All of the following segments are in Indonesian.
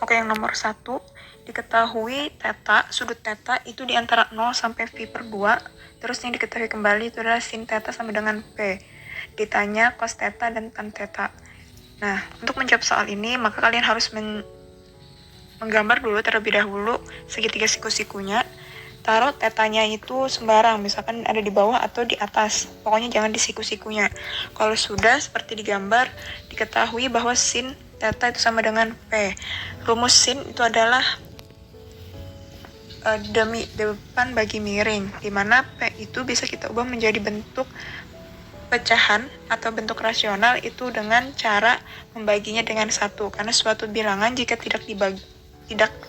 Oke, yang nomor 1, diketahui sudut theta itu di antara 0 sampai V per 2, terus yang diketahui kembali itu adalah sin theta sama dengan P. Ditanya cos theta dan tan theta. Nah, untuk menjawab soal ini, maka kalian harus menggambar dulu terlebih dahulu segitiga siku-sikunya. Taruh tetanya itu sembarang, misalkan ada di bawah atau di atas, pokoknya jangan di siku-sikunya. Kalau sudah seperti digambar, diketahui bahwa sin theta itu sama dengan P. Rumus sin itu adalah depan bagi miring, dimana P itu bisa kita ubah menjadi bentuk pecahan atau bentuk rasional itu dengan cara membaginya dengan 1, karena suatu bilangan jika tidak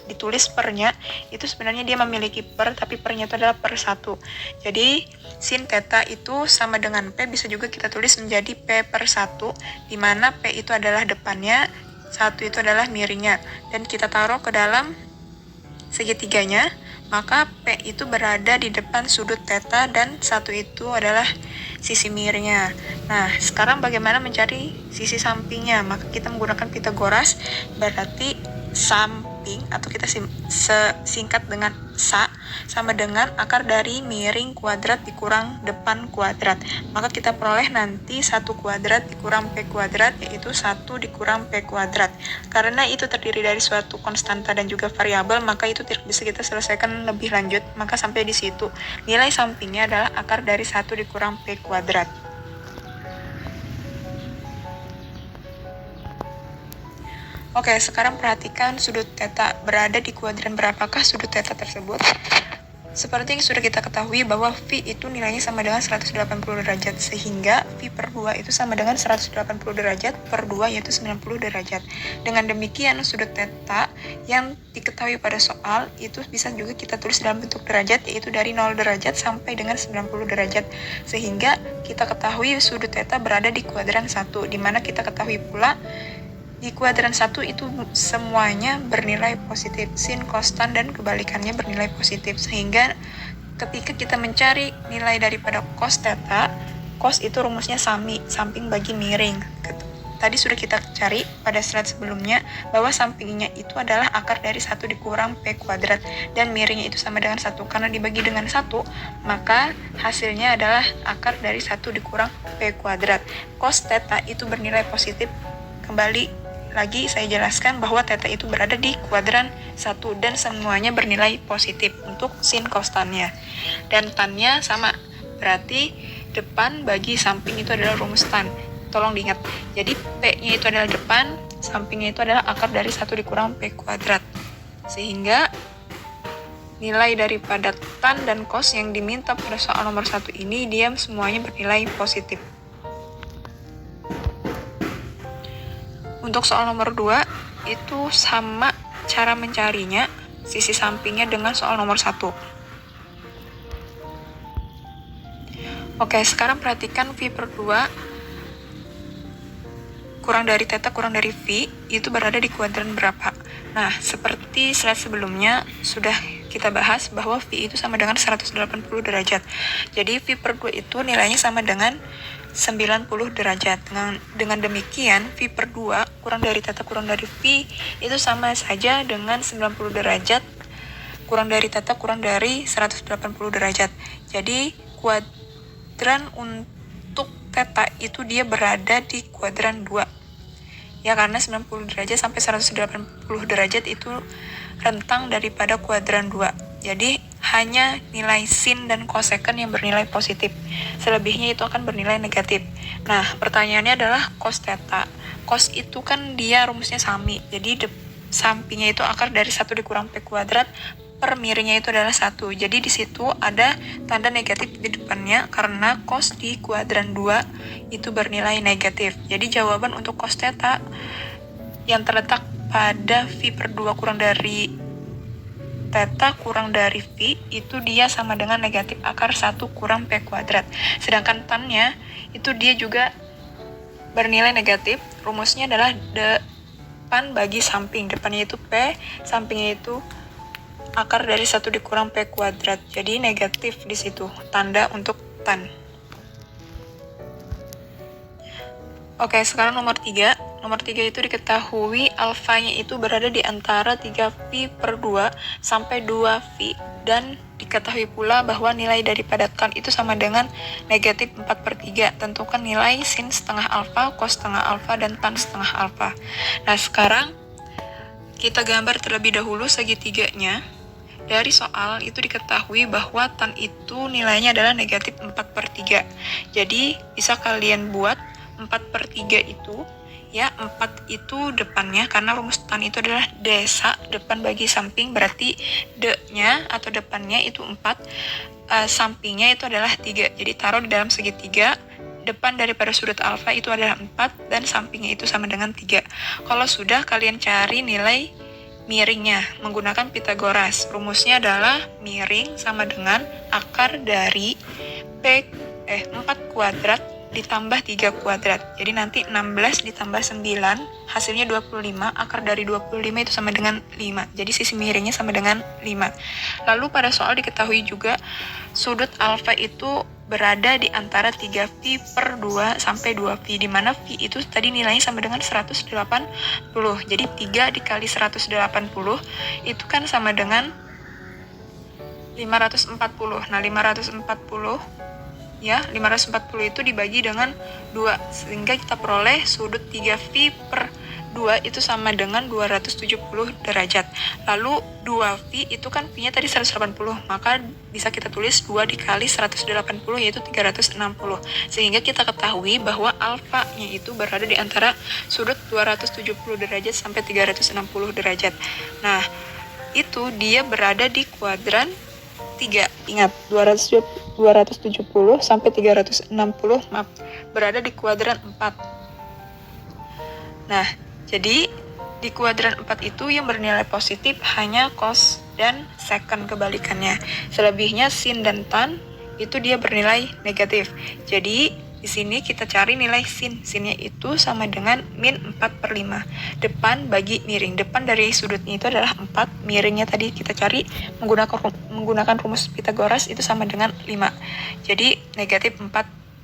ditulis pernya, itu sebenarnya dia memiliki per, tapi pernya itu adalah per 1. Jadi sin theta itu sama dengan P bisa juga kita tulis menjadi P per 1, di mana P itu adalah depannya, 1 itu adalah miringnya, dan kita taruh ke dalam segitiganya, maka P itu berada di depan sudut theta dan 1 itu adalah sisi miringnya. Nah, sekarang bagaimana mencari sisi sampingnya? Maka kita menggunakan Pitagoras, berarti samping atau kita singkat dengan sa sama dengan akar dari miring kuadrat dikurang depan kuadrat. Maka kita peroleh nanti 1 kuadrat dikurang P kuadrat, yaitu 1 dikurang P kuadrat. Karena itu terdiri dari suatu konstanta dan juga variabel, maka itu tidak bisa kita selesaikan lebih lanjut, maka sampai di situ. Nilai sampingnya adalah akar dari 1 dikurang P kuadrat. Oke, sekarang perhatikan sudut theta berada di kuadran berapakah sudut theta tersebut. Seperti yang sudah kita ketahui bahwa V itu nilainya sama dengan 180 derajat, sehingga V per 2 itu sama dengan 180 derajat per 2, yaitu 90 derajat. Dengan demikian, sudut theta yang diketahui pada soal itu bisa juga kita tulis dalam bentuk derajat, yaitu dari 0 derajat sampai dengan 90 derajat. Sehingga kita ketahui sudut theta berada di kuadran 1, di mana kita ketahui pula di kuadran 1 itu semuanya bernilai positif, sin, cos, tan, dan kebalikannya bernilai positif. Sehingga ketika kita mencari nilai daripada cos theta, cos itu rumusnya samping bagi miring. Tadi sudah kita cari pada slide sebelumnya bahwa sampingnya itu adalah akar dari 1 dikurang P kuadrat, dan miringnya itu sama dengan 1. Karena dibagi dengan 1, maka hasilnya adalah akar dari 1 dikurang P kuadrat. Cos theta itu bernilai positif. Kembali lagi saya jelaskan bahwa theta itu berada di kuadran 1 dan semuanya bernilai positif untuk sin kostannya. Dan tannya sama, berarti depan bagi samping itu adalah rumus tan. Tolong diingat. Jadi P-nya itu adalah depan, sampingnya itu adalah akar dari 1 dikurang P kuadrat. Sehingga nilai daripada tan dan cos yang diminta pada soal nomor 1 ini dia semuanya bernilai positif. Untuk soal nomor 2, itu sama cara mencarinya, sisi sampingnya dengan soal nomor 1. Oke, sekarang perhatikan V per 2 kurang dari theta kurang dari V itu berada di kuadran berapa. Nah, seperti slide sebelumnya sudah kita bahas bahwa V itu sama dengan 180 derajat. Jadi V per 2 itu nilainya sama dengan 90 derajat. Dengan demikian, V per 2 kurang dari theta kurang dari V itu sama saja dengan 90 derajat kurang dari theta kurang dari 180 derajat. Jadi, kuadran untuk theta itu dia berada di kuadran 2. Ya, karena 90 derajat sampai 180 derajat itu rentang daripada kuadran 2. Jadi, hanya nilai sin dan cosecant yang bernilai positif. Selebihnya itu akan bernilai negatif. Nah, pertanyaannya adalah cos theta. Cos itu kan dia rumusnya sami. Jadi sampingnya itu akar dari 1 dikurang P kuadrat per miringnya itu adalah 1. Jadi di situ ada tanda negatif di depannya karena cos di kuadran 2 itu bernilai negatif. Jadi jawaban untuk cos theta yang terletak pada V per 2 kurang dari theta kurang dari V itu dia sama dengan negatif akar 1 kurang P kuadrat. Sedangkan tannya itu dia juga bernilai negatif. Rumusnya adalah depan bagi samping. Depannya itu P, sampingnya itu akar dari 1 dikurang P kuadrat. Jadi negatif di situ, tanda untuk tan. Oke, sekarang nomor 3. Nomor 3 itu diketahui alfanya itu berada di antara 3V per 2 sampai 2V, dan diketahui pula bahwa nilai daripada tan itu sama dengan negatif 4 per 3. Tentukan nilai sin setengah alfa, cos setengah alfa, dan tan setengah alfa. Nah, sekarang kita gambar terlebih dahulu segitiganya. Dari soal itu diketahui bahwa tan itu nilainya adalah negatif 4 per 3. Jadi bisa kalian buat 4 per 3 itu, ya 4 itu depannya, karena rumus tan itu adalah desa depan bagi samping, berarti D-nya atau depannya itu 4, sampingnya itu adalah 3. Jadi taruh di dalam segitiga, depan daripada sudut alfa itu adalah 4, dan sampingnya itu sama dengan 3. Kalau sudah, kalian cari nilai miringnya menggunakan Pitagoras. Rumusnya adalah miring sama dengan akar dari 4 kuadrat ditambah 3 kuadrat. Jadi nanti 16 ditambah 9 hasilnya 25, akar dari 25 itu sama dengan 5. Jadi sisi miringnya sama dengan 5. Lalu pada soal diketahui juga sudut alfa itu berada di antara 3V per 2 sampai 2V, di mana V itu tadi nilainya sama dengan 180. Jadi 3 dikali 180 itu kan sama dengan 540. Nah, 540 itu dibagi dengan 2, sehingga kita peroleh sudut 3V per 2 itu sama dengan 270 derajat. Lalu 2V itu kan V-nya tadi 180, maka bisa kita tulis 2 dikali 180 yaitu 360. Sehingga kita ketahui bahwa alfa-nya itu berada di antara sudut 270 derajat sampai 360 derajat. Nah, itu dia berada di kuadran 3. Ingat, 270 sampai 360 berada di kuadran 4. Nah, jadi di kuadran 4 itu yang bernilai positif hanya cos dan secant kebalikannya. Selebihnya sin dan tan itu dia bernilai negatif. Jadi di sini kita cari nilai sin. Sinnya itu sama dengan min 4 per 5. Depan bagi miring. Depan dari sudutnya itu adalah 4. Miringnya tadi kita cari menggunakan rumus Pitagoras itu sama dengan 5. Jadi negatif 4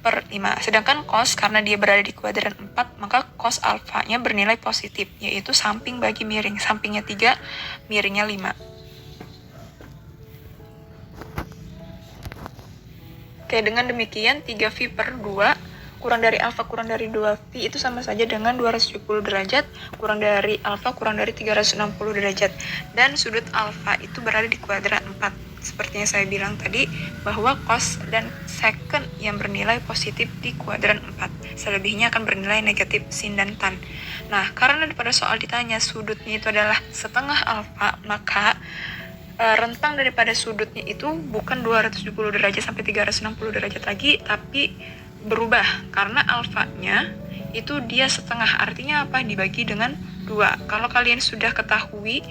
per 5. Sedangkan cos, karena dia berada di kuadran 4, maka cos alfanya bernilai positif, yaitu samping bagi miring. Sampingnya 3, miringnya 5. Oke, dengan demikian 3V per 2 kurang dari alfa kurang dari 2V itu sama saja dengan 270 derajat, kurang dari alfa kurang dari 360 derajat. Dan sudut alfa itu berada di kuadran 4. Seperti yang saya bilang tadi, bahwa cos dan secant yang bernilai positif di kuadran 4. Selebihnya akan bernilai negatif sin dan tan. Nah, karena pada soal ditanya sudutnya itu adalah setengah alfa, maka rentang daripada sudutnya itu bukan 270 derajat sampai 360 derajat lagi, tapi berubah karena alfanya itu dia setengah. Artinya apa? Dibagi dengan 2. Kalau kalian sudah ketahui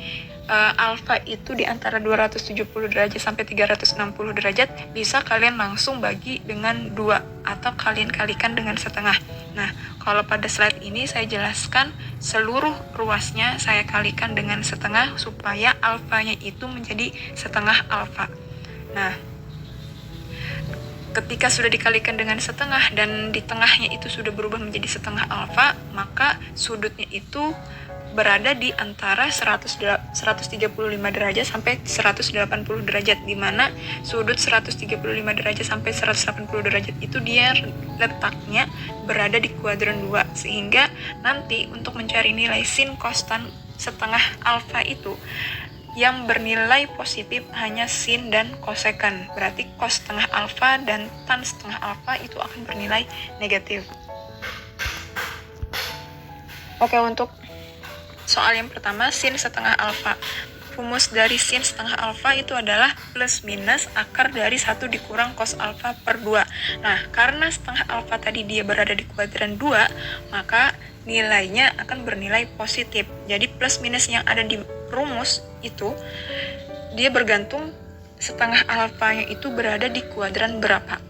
alfa itu di antara 270 derajat sampai 360 derajat, bisa kalian langsung bagi dengan 2 atau kalian kalikan dengan setengah. Nah, kalau pada slide ini saya jelaskan seluruh ruasnya saya kalikan dengan setengah supaya alfanya itu menjadi setengah alfa. Nah, ketika sudah dikalikan dengan setengah dan di tengahnya itu sudah berubah menjadi setengah alfa, maka sudutnya itu berada di antara 135 derajat sampai 180 derajat, di mana sudut 135 derajat sampai 180 derajat itu dia letaknya berada di kuadran 2, sehingga nanti untuk mencari nilai sin cos tan setengah alfa itu yang bernilai positif hanya sin dan kosekan. Berarti cos setengah alfa dan tan setengah alfa itu akan bernilai negatif. Oke, untuk soal yang pertama, sin setengah alfa. Rumus dari sin setengah alfa itu adalah plus minus akar dari 1 dikurang cos alfa per 2. Nah, karena setengah alfa tadi dia berada di kuadran 2, maka nilainya akan bernilai positif. Jadi plus minus yang ada di rumus itu, dia bergantung setengah alfanya itu berada di kuadran berapa.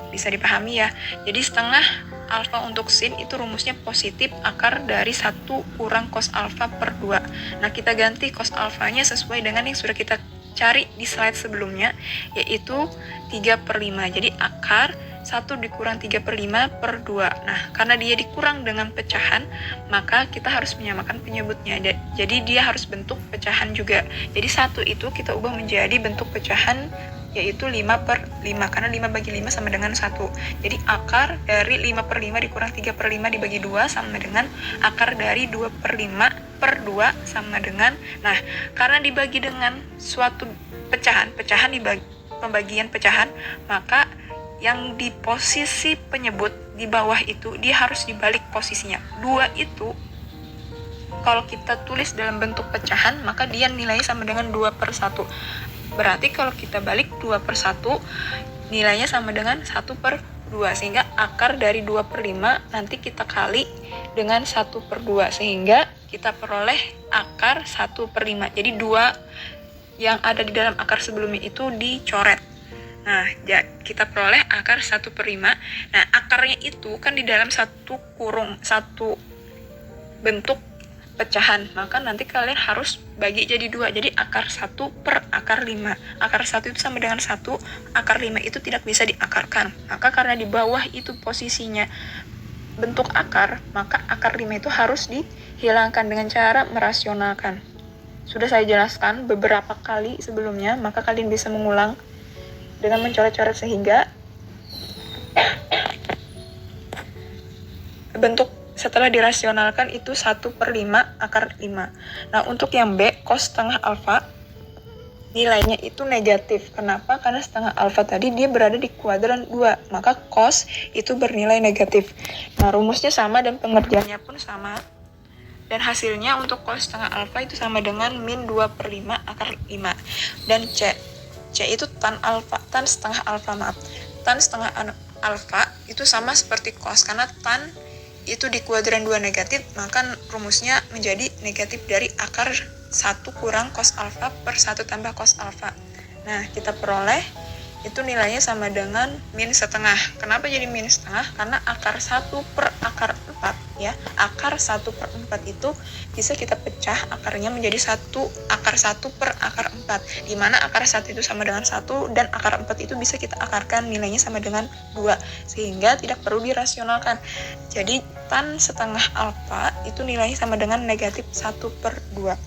Bisa dipahami ya. Jadi setengah alfa untuk sin itu rumusnya positif akar dari 1 kurang cos alfa per 2. Nah, kita ganti cos alfanya sesuai dengan yang sudah kita cari di slide sebelumnya, yaitu 3 per 5. Jadi akar 1 dikurang 3/5/2. Nah, karena dia dikurang dengan pecahan, maka kita harus menyamakan penyebutnya. Jadi dia harus bentuk pecahan juga. Jadi 1 itu kita ubah menjadi bentuk pecahan, yaitu 5/5, karena 5 bagi 5 sama dengan 1. Jadi akar dari 5/5 dikurang 3/5 dibagi 2 sama dengan akar dari 2/5/2 sama dengan, nah, karena dibagi dengan suatu pecahan dibagi pembagian pecahan, maka yang di posisi penyebut di bawah itu dia harus dibalik posisinya. 2 itu kalau kita tulis dalam bentuk pecahan, maka dia nilainya sama dengan 2/1. Berarti kalau kita balik 2/1, nilainya sama dengan 1/2. Sehingga akar dari 2/5 nanti kita kali dengan 1/2. Sehingga kita peroleh akar 1/5. Jadi 2 yang ada di dalam akar sebelumnya itu dicoret. Nah, kita peroleh akar 1/5. Nah, akarnya itu kan di dalam satu bentuk pecahan, maka nanti kalian harus bagi jadi 2. Jadi akar 1 per akar 5. Akar 1 itu sama dengan 1, akar 5 itu tidak bisa diakarkan. Maka karena di bawah itu posisinya bentuk akar, maka akar 5 itu harus dihilangkan dengan cara merasionalkan. Sudah saya jelaskan beberapa kali sebelumnya, maka kalian bisa mengulang dengan mencoret-coret sehingga bentuk setelah dirasionalkan itu 1/5 akar 5. Nah, untuk yang B, cos setengah alfa, nilainya itu negatif. Kenapa? Karena setengah alfa tadi dia berada di kuadran 2, maka cos itu bernilai negatif. Nah, rumusnya sama dan pengerjaannya pun sama. Dan hasilnya untuk cos setengah alfa itu sama dengan min 2/5 akar 5. Dan C itu tan setengah alfa, Tan setengah alfa itu sama seperti cos, karena tan itu di kuadran 2 negatif, maka rumusnya menjadi negatif dari akar 1 kurang cos alfa per 1 tambah cos alfa. Nah, kita peroleh itu nilainya sama dengan min setengah. Kenapa jadi min setengah? Karena akar 1 per akar 4 ya. Akar 1/4 itu bisa kita pecah akarnya menjadi akar 1 per akar 4. Di mana akar 1 itu sama dengan 1 dan akar 4 itu bisa kita akarkan nilainya sama dengan 2. Sehingga tidak perlu dirasionalkan. Jadi tan setengah alfa itu nilainya sama dengan negatif 1/2.